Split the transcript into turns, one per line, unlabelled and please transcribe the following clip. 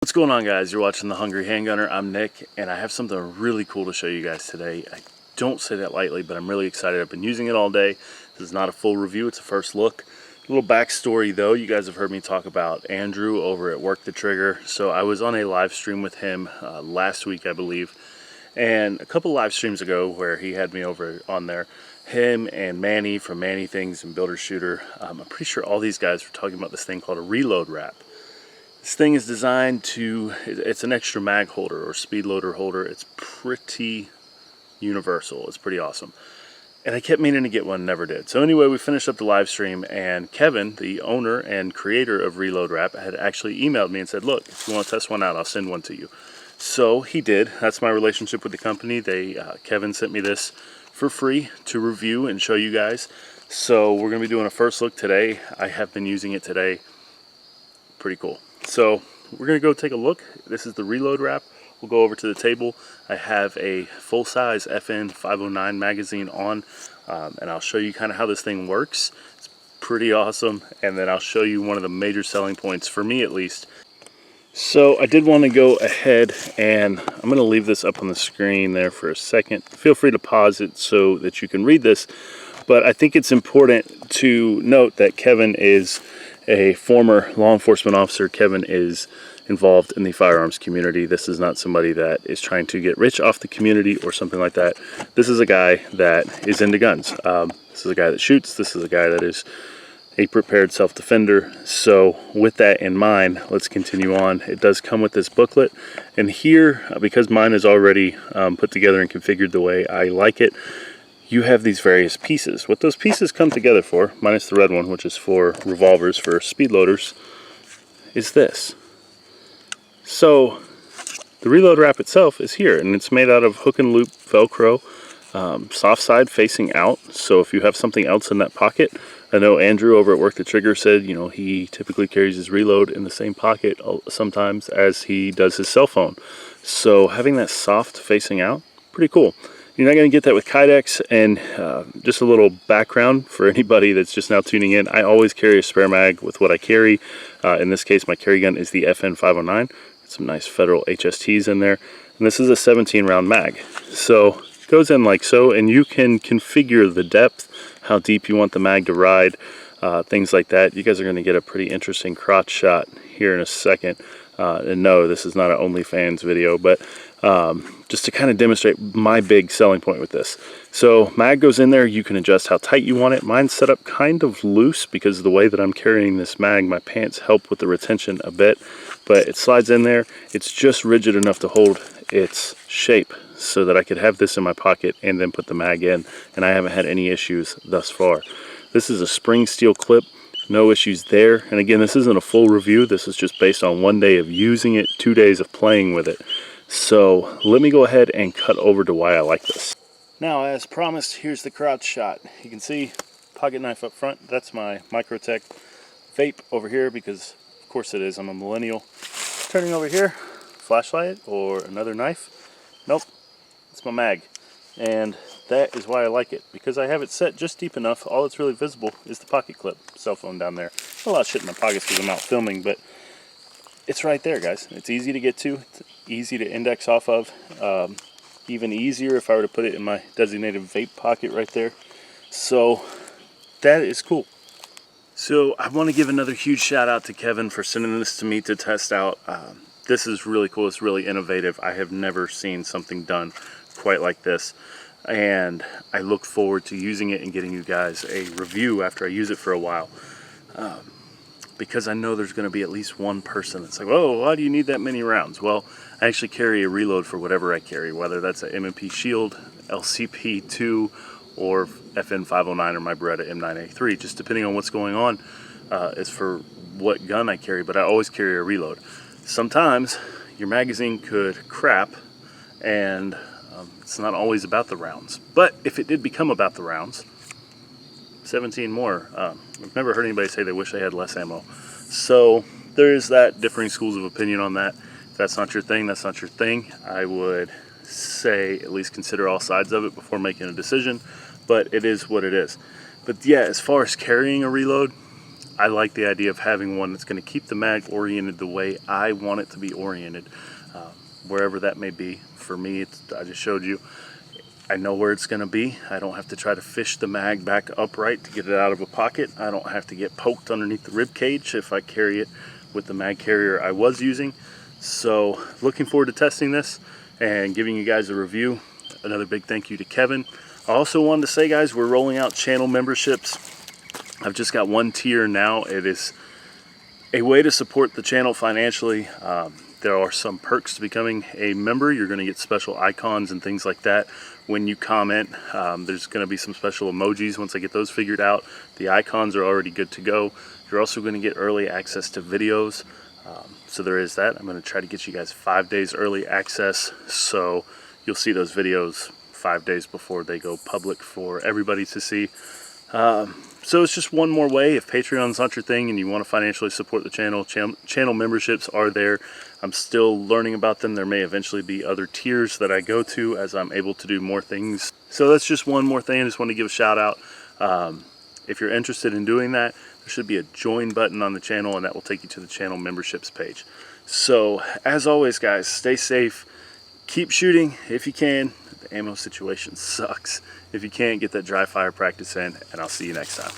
What's going on, guys? You're watching The Hungry Handgunner. I'm Nick, and I have something really cool to show you guys today. I don't say that lightly, but I'm really excited. I've been using it all day. This is not a full review, it's a first look. A little backstory though, you guys have heard me talk about Andrew over at Work the Trigger. So I was on a live stream with him last week, I believe, and a couple live streams ago where he had me over on there. Him and Manny from Manny Things and Builder Shooter. I'm pretty sure all these guys were talking about this thing called a reload wrap. This thing is designed to, it's an extra mag holder or speed loader holder. It's pretty universal. It's pretty awesome. And I kept meaning to get one, never did. So anyway, we finished up the live stream, and Kevin, the owner and creator of Reload Wrap, had actually emailed me and said, look, if you want to test one out, I'll send one to you. So he did. That's my relationship with the company. Kevin sent me this for free to review and show you guys. So we're going to be doing a first look today. I have been using it today. Pretty cool. So we're going to go take a look. This is the Reload Wrap. We'll go over to the table. I have a full-size FN 509 magazine on, and I'll show you kind of how this thing works. It's pretty awesome, and then I'll show you one of the major selling points, for me at least. So I did want to go ahead, and I'm going to leave this up on the screen there for a second. Feel free to pause it so that you can read this, but I think it's important to note that Kevin is a former law enforcement officer. Kevin is involved in the firearms community. This is not somebody that is trying to get rich off the community or something like that. This is a guy that is into guns. This is a guy that shoots. This is a guy that is a prepared self-defender. So with that in mind, let's continue on. It does come with this booklet, and here, because mine is already put together and configured the way I like it, you have these various pieces. What those pieces come together for, minus the red one, which is for revolvers, for speed loaders, is this. So the Reload Wrap itself is here, and it's made out of hook and loop Velcro, soft side facing out. So if you have something else in that pocket, I know Andrew over at Work the Trigger said, you know, he typically carries his reload in the same pocket sometimes as he does his cell phone. So having that soft facing out, pretty cool. You're not going to get that with Kydex. And just a little background for anybody that's just now tuning in, I always carry a spare mag with what I carry. In this case, my carry gun is the FN 509. Some nice Federal HSTs in there. And this is a 17 round mag. So it goes in like so, and you can configure the depth, how deep you want the mag to ride, things like that. You guys are going to get a pretty interesting crotch shot here in a second. And no, this is not an OnlyFans video, but just to kind of demonstrate my big selling point with this. So mag goes in there, you can adjust how tight you want it. Mine's set up kind of loose because of the way that I'm carrying this mag. My pants help with the retention a bit, but it slides in there. It's just rigid enough to hold its shape so that I could have this in my pocket and then put the mag in, and I haven't had any issues thus far. This is a spring steel clip. No issues there. And again, this isn't a full review. This is just based on 1 day of using it, 2 days of playing with it. So let me go ahead and cut over to why I like this. Now, as promised, here's the crouch shot. You can see pocket knife up front. That's my Microtech vape over here because, of course it is, I'm a millennial. Turning over here, flashlight or another knife. Nope, it's my mag. And that is why I like it, because I have it set just deep enough. All that's really visible is the pocket clip, cell phone down there. A lot of shit in my pockets because I'm out filming, but it's right there, guys. It's easy to get to, it's easy to index off of. Even easier if I were to put it in my designated vape pocket right there. So that is cool. So I want to give another huge shout out to Kevin for sending this to me to test out. This is really cool. It's really innovative. I have never seen something done quite like this, and I look forward to using it and getting you guys a review after I use it for a while, because I know there's going to be at least one person that's like, oh, why do you need that many rounds? Well, I actually carry a reload for whatever I carry, whether that's an M&P Shield, LCP2, or FN 509 or my Beretta M9A3, just depending on what's going on as for what gun I carry, but I always carry a reload. Sometimes your magazine could crap, and it's not always about the rounds. But if it did become about the rounds, 17 more. I've never heard anybody say they wish they had less ammo. So there is that, differing schools of opinion on that. If that's not your thing, that's not your thing. I would say at least consider all sides of it before making a decision, but it is what it is. But yeah, as far as carrying a reload, I like the idea of having one that's going to keep the mag oriented the way I want it to be oriented, wherever that may be. For me, I just showed you, I know where it's going to be. I don't have to try to fish the mag back upright to get it out of a pocket. I don't have to get poked underneath the rib cage if I carry it with the mag carrier I was using. So looking forward to testing this and giving you guys a review. Another big thank you to Kevin. I also wanted to say, guys, we're rolling out channel memberships. I've just got one tier now. It is a way to support the channel financially. There are some perks to becoming a member. You're going to get special icons and things like that when you comment. There's going to be some special emojis once I get those figured out. The icons are already good to go. You're also going to get early access to videos. So there is that. I'm going to try to get you guys 5 days early access, so you'll see those videos 5 days before they go public for everybody to see. So it's just one more way. If Patreon's not your thing and you want to financially support the channel, channel memberships are there. I'm still learning about them. There may eventually be other tiers that I go to as I'm able to do more things. So that's just one more thing I just want to give a shout out. If you're interested in doing that, there should be a join button on the channel, and that will take you to the channel memberships page. So as always, guys, stay safe. Keep shooting if you can. The ammo situation sucks. If you can't, get that dry fire practice in, and I'll see you next time.